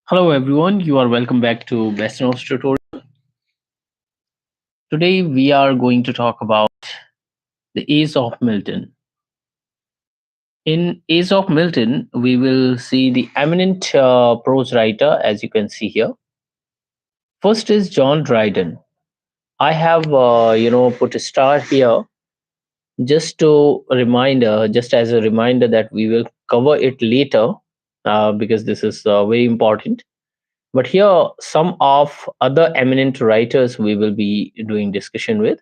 Hello everyone, you are welcome back to Best Notes tutorial. Today we are going to talk about the Ace of Milton. In Ace of Milton, we will see the eminent prose writer, as you can see here. First is John Dryden. I have, put a star here just as a reminder that we will cover it later because this is very important. But here, some of other eminent writers we will be doing discussion with.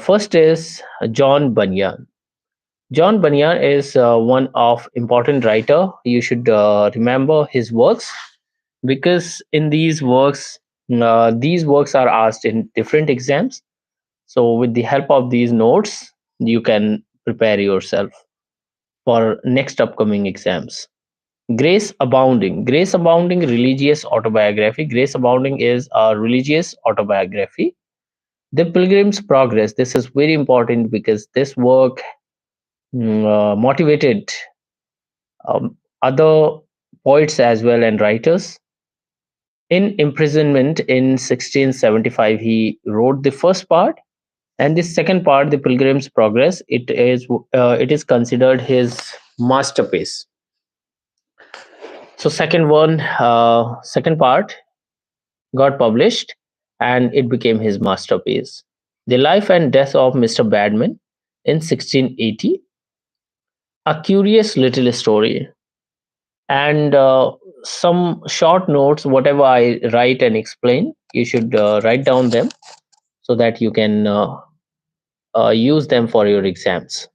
First is John Bunyan. John Bunyan is one of important writer. You should remember his works because in these works are asked in different exams. So with the help of these notes, you can prepare yourself for next upcoming exams. Grace Abounding. Grace Abounding religious autobiography. Grace Abounding is a religious autobiography. The Pilgrim's Progress. This is very important because this work motivated other poets as well and writers. In imprisonment in 1675, he wrote the first part, and the second part, The Pilgrim's Progress. It is considered his masterpiece. So second part got published, and it became his masterpiece. The Life and Death of Mr. Badman in 1680, a curious little story, and some short notes. Whatever I write and explain, you should write down them so that you can use them for your exams.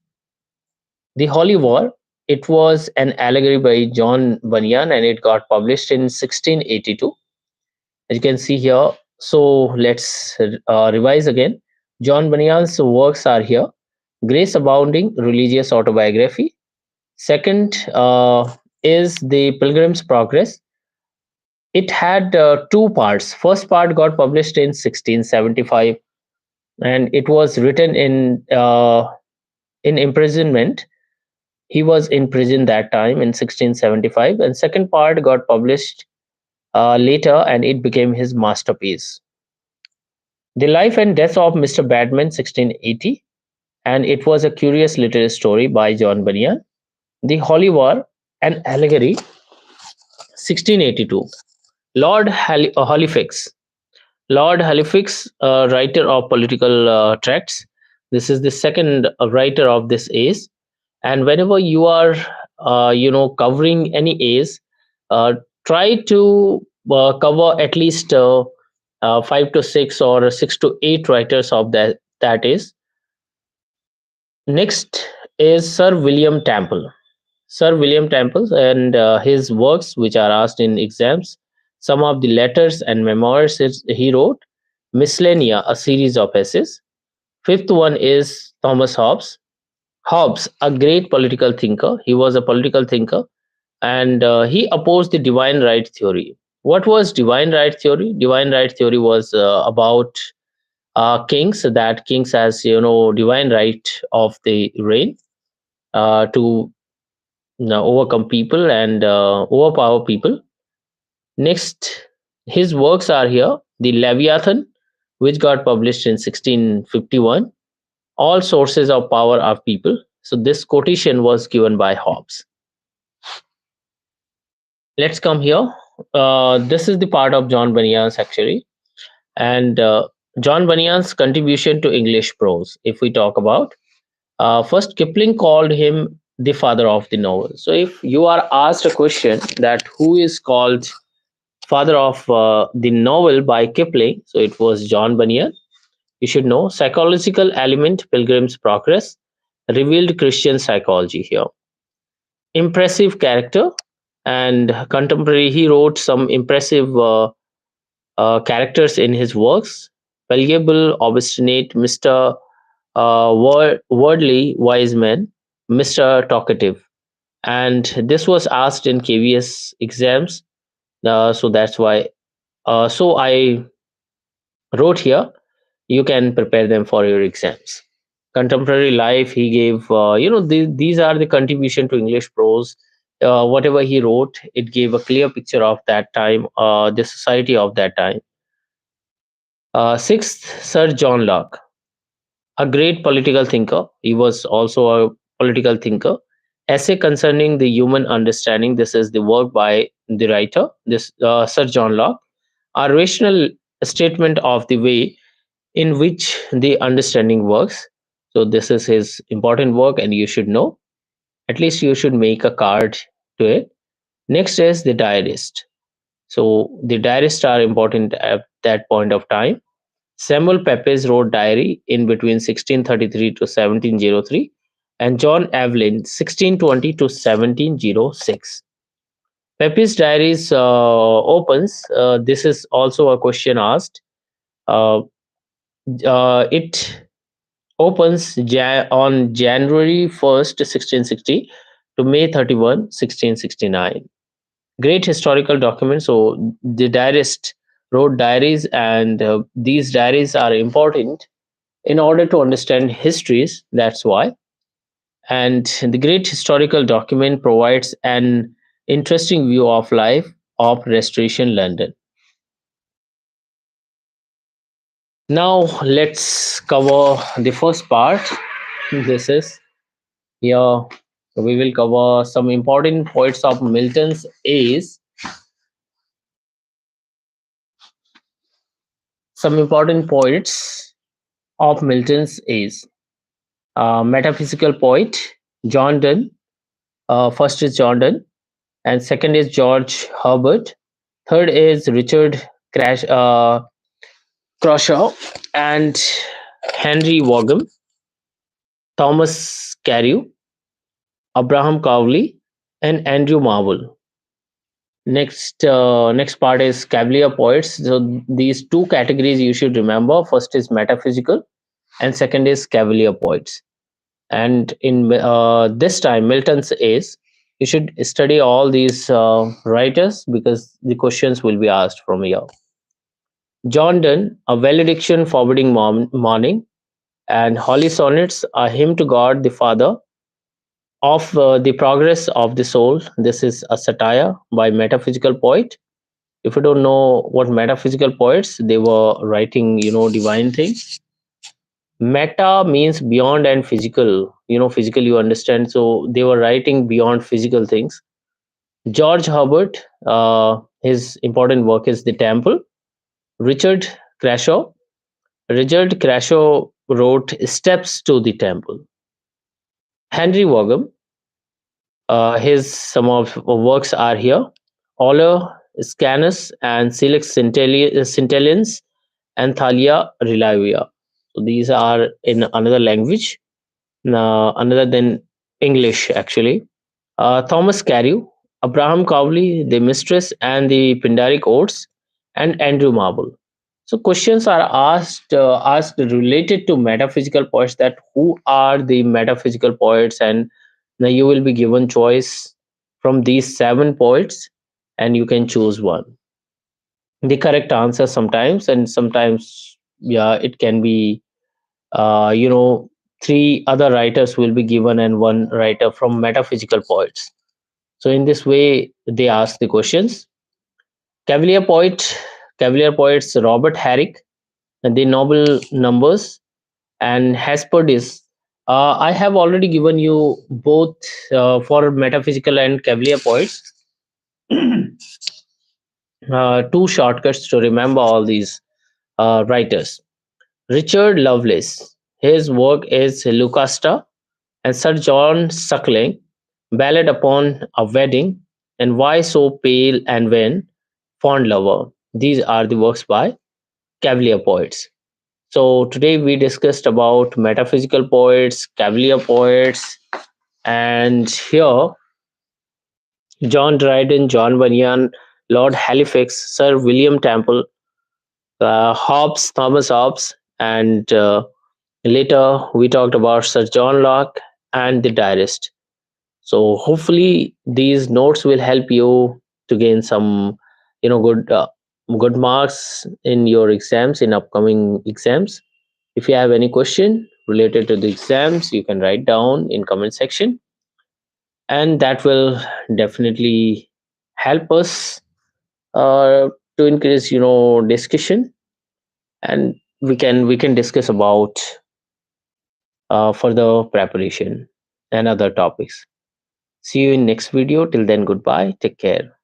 The Holy War. It was an allegory by John Bunyan, and it got published in 1682. As you can see here, so let's revise again. John Bunyan's works are here: Grace Abounding, religious autobiography. Second is The Pilgrim's Progress. It had two parts. First part got published in 1675, and it was written in imprisonment. He was in prison that time in 1675, and second part got published later, and it became his masterpiece. The Life and Death of Mr. Badman, 1680, and it was a curious little story by John Bunyan. The Holy War, an allegory, 1682. Halifax. Lord Halifax, writer of political tracts. This is the second writer of this ace. And whenever you are, covering any ace, uh, try to cover at least 5 to 6 or 6 to 8 writers of that is. Next is Sir William Temple. Sir William Temple and his works, which are asked in exams. Some of the letters and memoirs he wrote. Miscellanea, a series of essays. Fifth one is Thomas Hobbes. Hobbes, a great political thinker. He was a political thinker, and he opposed the divine right theory. What was divine right theory? Divine right theory was about kings, that kings has divine right of the reign to overcome people and overpower people. Next, his works are here: The Leviathan, which got published in 1651. All sources of power are people. So this quotation was given by Hobbes. Let's come here. This is the part of John Bunyan's actually, and John Bunyan's contribution to English prose. If we talk about first, Kipling called him the father of the novel. So if you are asked a question that who is called father of the novel by Kipling, so it was John Bunyan. You should know psychological element, Pilgrim's Progress, revealed Christian psychology here. Impressive character and contemporary. He wrote some impressive characters in his works. Valuable, obstinate, Mr. Worldly, wise man, Mr. Talkative. And this was asked in KVS exams. So that's why. So I wrote here. You can prepare them for your exams. Contemporary life, he gave, these are the contribution to English prose. whatever he wrote, it gave a clear picture of that time, the society of that time. Sixth, Sir John Locke, a great political thinker. He was also a political thinker. Essay concerning the human understanding. This is the work by the writer, this Sir John Locke. A rational statement of the way in which the understanding works. So this is his important work, and you should know. At least you should make a card to it. Next is the diarist. So the diarists are important at that point of time. Samuel Pepys wrote diary in between 1633 to 1703, and John Evelyn 1620 to 1706. Pepys' diaries opens. This is also a question asked. Uh, it opens on January 1st, 1660 to May 31, 1669. Great historical document. So the diarist wrote diaries, and these diaries are important in order to understand histories. That's why. And the great historical document provides an interesting view of life of Restoration London. Now let's cover the first part. This is here we will cover some important poets of Milton's age. Some important poets of Milton's age. Metaphysical poet John Donne. First is John Donne, and second is George Herbert. Third is Richard Crashaw and Henry Wogum, Thomas Carew, Abraham Cowley, and Andrew Marvell. Next part is Cavalier poets. So these two categories you should remember. First is metaphysical, and second is Cavalier poets. And in this time, Milton's age, you should study all these writers because the questions will be asked from here. John Donne, a valediction forbidding morning, and Holy Sonnets, a hymn to God the Father, of the progress of the soul. This is a satire by metaphysical poet. If you don't know what metaphysical poets, they were writing, divine things. Meta means beyond, and physical. Physical you understand. So they were writing beyond physical things. George Herbert, his important work is The Temple. Richard Crashaw. Richard Crashaw wrote Steps to the Temple. Henry Wogum, his some of works are here. Auler, Scanus, and Silix Centellians, and Thalia Relavia. So these are in another language, another than English actually. Thomas Carew, Abraham Cowley, The Mistress and the Pindaric Odes, and Andrew Marvell. So questions are asked related to metaphysical poets, that who are the metaphysical poets, and now you will be given choice from these seven poets, and you can choose one. The correct answer sometimes, and sometimes yeah, it can be three other writers will be given and one writer from metaphysical poets. So in this way, they ask the questions. Cavalier poet, Cavalier poets Robert Herrick, and the noble numbers, and Hesperus. I have already given you both for metaphysical and Cavalier poets two shortcuts to remember all these writers. Richard Lovelace, his work is Lucasta, and Sir John Suckling, Ballad upon a Wedding, and Why So Pale and When, Fond Lover. These are the works by Cavalier poets. So today we discussed about metaphysical poets, Cavalier poets, and here John Dryden, John Bunyan, Lord Halifax, Sir William Temple, Hobbes, Thomas Hobbes, and later we talked about Sir John Locke and the diarist. So hopefully these notes will help you to gain some, good marks in your exams, in upcoming exams. If you have any question related to the exams, you can write down in comment section. and that will definitely help us uh, to increase discussion, and we can discuss about further preparation and other topics. See you in next video. Till then, goodbye, take care.